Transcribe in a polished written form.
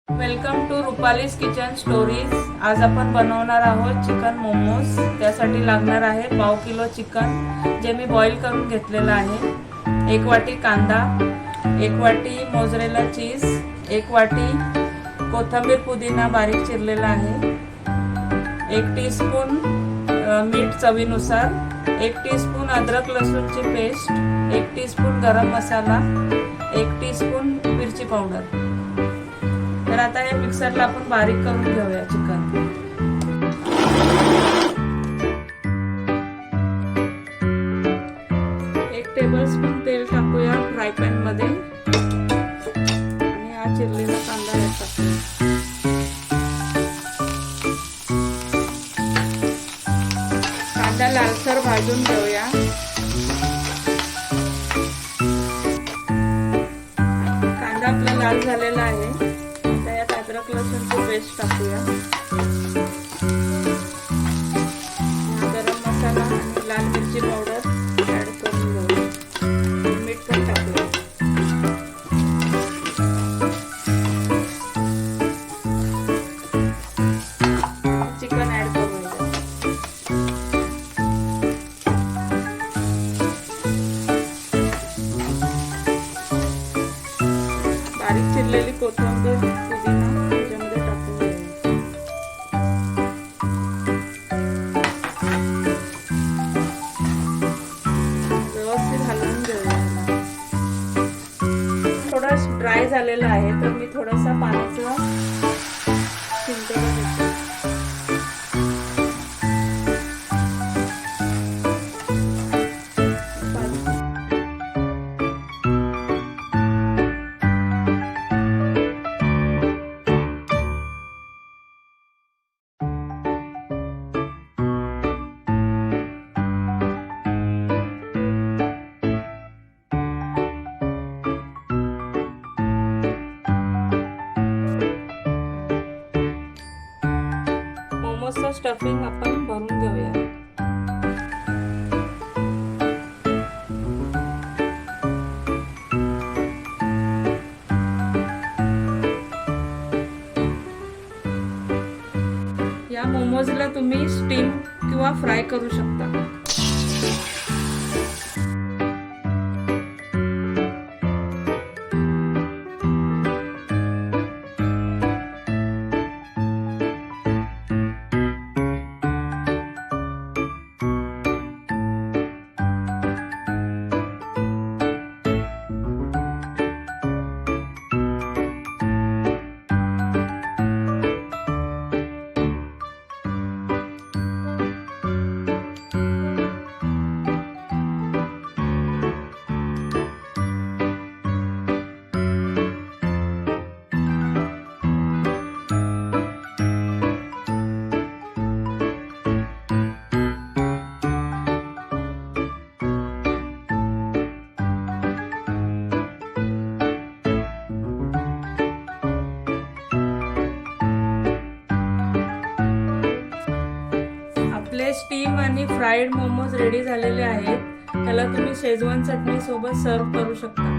Welcome to Rupali's kitchen stories. आज आपण बनवणार आहोत चिकन मोमोज। त्यासाठी लागणार आहे पाव किलो चिकन जे मी बॉईल करून घेतलेलं आहे, 1 वाटी कांदा, 1 वाटी मोझरेला चीज, 1 वाटी कोथिंबीर पुदिना बारीक चिरलेला आहे, 1 टीस्पून मीठ चवीनुसार, 1 टीस्पून अद्रक लसूणची पेस्ट, 1 टीस्पून गरम मसाला, 1 टीस्पून मिरची पावडर। तर आता हे मिक्सरला आपण बारीक करून घेऊया चिकन। 1 टेबलस्पून तेल टाकूया फ्राय पॅन मध्ये आणि हा चिरलेला कांदा यात टाकूया। कांदा लालसर भाजून घेऊया। कांदा आपला लाल झालेला आहे। अद्रक लसूणची पेस्ट टाकूया, गरम मसाला आणि लाल मिरची पावडर ऍड करून घेऊया, मीठ पण टाकूया। चिकन ऍड करूया। बारीक चिरलेली कोथिंबीर ड्राय झालेला आहे, तर मी थोडासा पाण्याचा शिंतोडा देते। मोमोजचं स्टफिंग आपण भरून घेऊया। या मोमोजला तुम्ही स्टीम किंवा फ्राय करू शकता। स्टीम आणि फ्राईड मोमोज रेडी झालेले आहेत। त्याला तुम्ही शेजवान चटणी सोबत सर्व करू शकता।